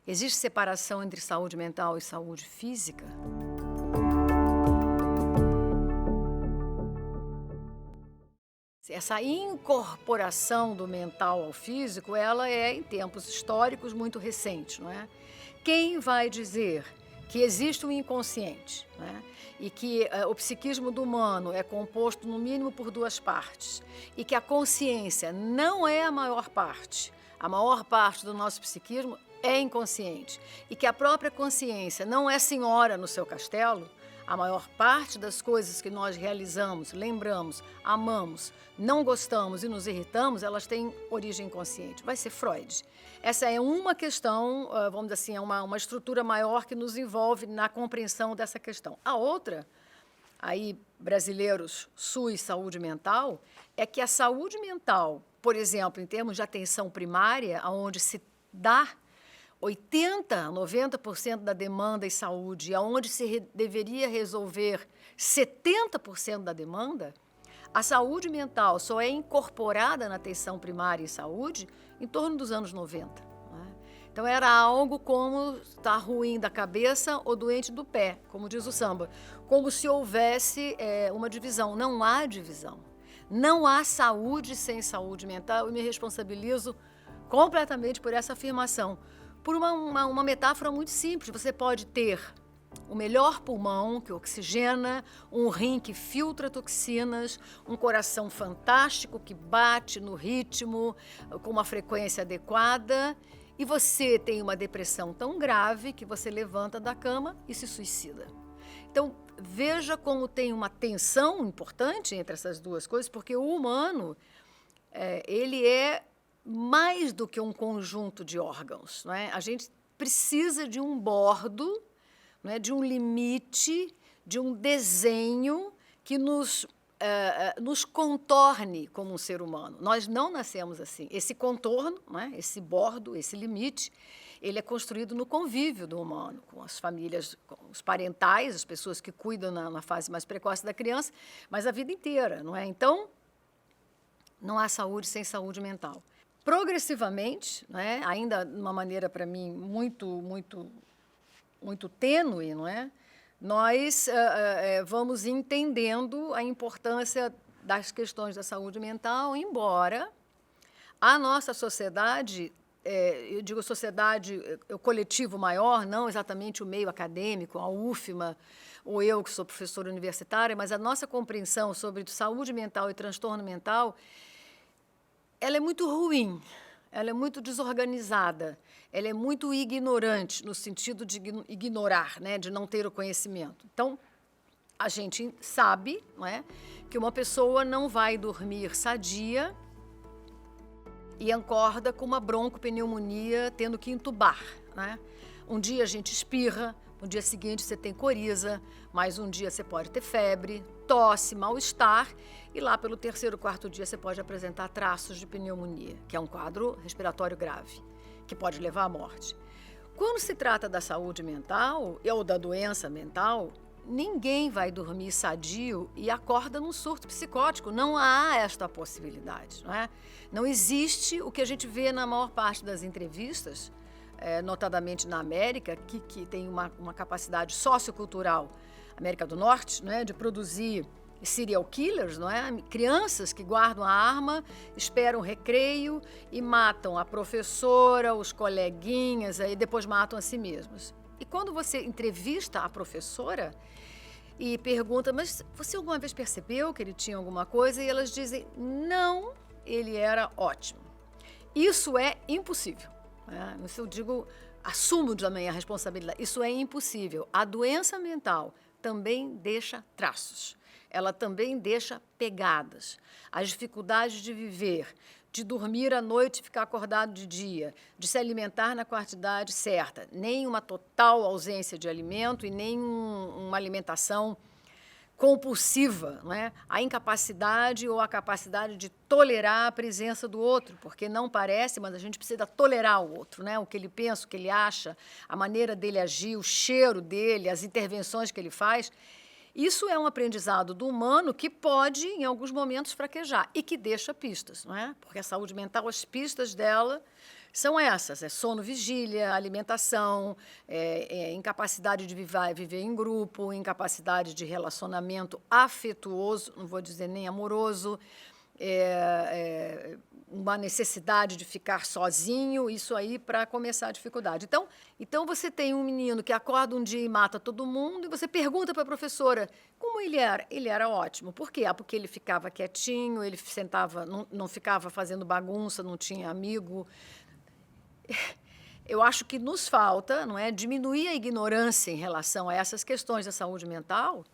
Existe separação entre saúde mental e saúde física? Essa incorporação do mental ao físico, ela é em tempos históricos muito recente, não é? Quem vai dizer que existe um inconsciente, né? E que o psiquismo do humano é composto no mínimo por duas partes e que a consciência não é a maior parte do nosso psiquismo é inconsciente e que a própria consciência não é senhora no seu castelo, a maior parte das coisas que nós realizamos, lembramos, amamos, não gostamos e nos irritamos, elas têm origem inconsciente. Vai ser Freud. Essa é uma questão, vamos dizer assim, é uma estrutura maior que nos envolve na compreensão dessa questão. A outra, aí brasileiros, SUS, saúde mental, é que a saúde mental, por exemplo, em termos de atenção primária, onde se dá 80%, 90% da demanda em saúde, aonde deveria resolver 70% da demanda, a saúde mental só é incorporada na atenção primária em saúde em torno dos anos 90. Né? Então era algo como estar ruim da cabeça ou doente do pé, como diz o samba, como se houvesse uma divisão. Não há divisão. Não há saúde sem saúde mental. Eu me responsabilizo completamente por essa afirmação. Por uma metáfora muito simples, você pode ter o melhor pulmão que oxigena, um rim que filtra toxinas, um coração fantástico que bate no ritmo com uma frequência adequada e você tem uma depressão tão grave que você levanta da cama e se suicida. Então, veja como tem uma tensão importante entre essas duas coisas, porque o humano, ele é mais do que um conjunto de órgãos, não é? A gente precisa de um bordo, não é? De um limite, de um desenho que nos contorne como um ser humano. Nós não nascemos assim. Esse contorno, não é? Esse bordo, esse limite, ele é construído no convívio do humano, com as famílias, com os parentais, as pessoas que cuidam na fase mais precoce da criança, mas a vida inteira, não é? Então, não há saúde sem saúde mental. Progressivamente, né, ainda de uma maneira para mim muito tênue, não é? Nós vamos entendendo a importância das questões da saúde mental, embora a nossa sociedade, eu digo sociedade, o coletivo maior, não exatamente o meio acadêmico, a UFMA, ou eu que sou professora universitária, mas a nossa compreensão sobre saúde mental e transtorno mental, ela é muito ruim, ela é muito desorganizada, ela é muito ignorante, no sentido de ignorar, né, de não ter o conhecimento. Então, a gente sabe, não é, que uma pessoa não vai dormir sadia e acorda com uma broncopneumonia tendo que entubar. Né? Um dia a gente espirra, no dia seguinte você tem coriza, mais um dia você pode ter febre, tosse, mal-estar, e lá pelo terceiro, quarto dia você pode apresentar traços de pneumonia, que é um quadro respiratório grave, que pode levar à morte. Quando se trata da saúde mental ou da doença mental, ninguém vai dormir sadio e acorda num surto psicótico. Não há esta possibilidade. Não é? Não existe o que a gente vê na maior parte das entrevistas, notadamente na América, que tem uma capacidade sociocultural, América do Norte, né, de produzir serial killers, não é? Crianças que guardam a arma, esperam o recreio e matam a professora, os coleguinhas, e depois matam a si mesmos. E quando você entrevista a professora e pergunta, mas você alguma vez percebeu que ele tinha alguma coisa? E elas dizem, não, ele era ótimo. Isso é impossível. Né? Isso eu digo, assumo também a responsabilidade. Isso é impossível. A doença mental também deixa traços. Ela também deixa pegadas. As dificuldades de viver, de dormir à noite e ficar acordado de dia, de se alimentar na quantidade certa, nem uma total ausência de alimento e nem uma alimentação compulsiva, não é? A incapacidade ou a capacidade de tolerar a presença do outro, porque não parece, mas a gente precisa tolerar o outro, né? O que ele pensa, o que ele acha, a maneira dele agir, o cheiro dele, as intervenções que ele faz. Isso é um aprendizado do humano que pode, em alguns momentos, fraquejar e que deixa pistas, não é? Porque a saúde mental, as pistas dela São essas, sono, vigília, alimentação, incapacidade de viver em grupo, incapacidade de relacionamento afetuoso, não vou dizer nem amoroso, uma necessidade de ficar sozinho, isso aí para começar a dificuldade. Então você tem um menino que acorda um dia e mata todo mundo, e você pergunta para a professora como ele era. Ele era ótimo. Por quê? Porque ele ficava quietinho, ele sentava, não ficava fazendo bagunça, não tinha amigo. Eu acho que nos falta, não é, diminuir a ignorância em relação a essas questões da saúde mental,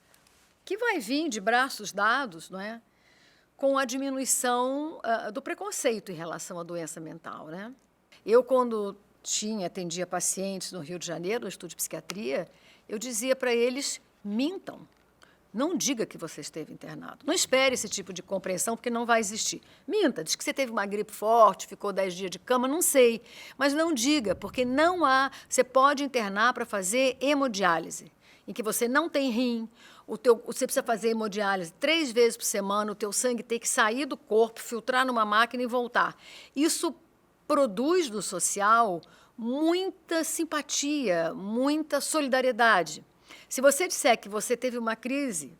que vai vir de braços dados, não é, com a diminuição do preconceito em relação à doença mental, né? Eu, quando atendia pacientes no Rio de Janeiro, no Estúdio de Psiquiatria, eu dizia para eles: mintam. Não diga que você esteve internado. Não espere esse tipo de compreensão, porque não vai existir. Minta, diz que você teve uma gripe forte, ficou 10 dias de cama, não sei. Mas não diga, porque não há... Você pode internar para fazer hemodiálise, em que você não tem rim, você precisa fazer hemodiálise 3 vezes por semana, o teu sangue tem que sair do corpo, filtrar numa máquina e voltar. Isso produz no social muita simpatia, muita solidariedade. Se você disser que você teve uma crise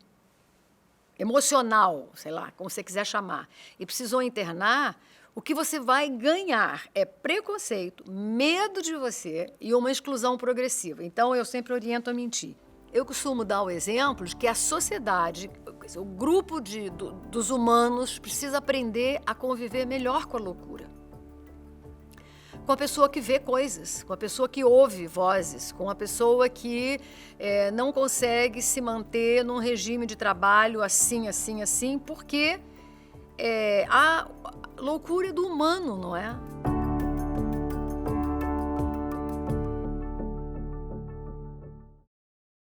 emocional, sei lá, como você quiser chamar, e precisou internar, o que você vai ganhar é preconceito, medo de você e uma exclusão progressiva. Então, eu sempre oriento a mentir. Eu costumo dar o exemplo de que a sociedade, o grupo dos humanos, precisa aprender a conviver melhor com a loucura. Com a pessoa que vê coisas, com a pessoa que ouve vozes, com a pessoa que não consegue se manter num regime de trabalho assim, porque a loucura é do humano, não é?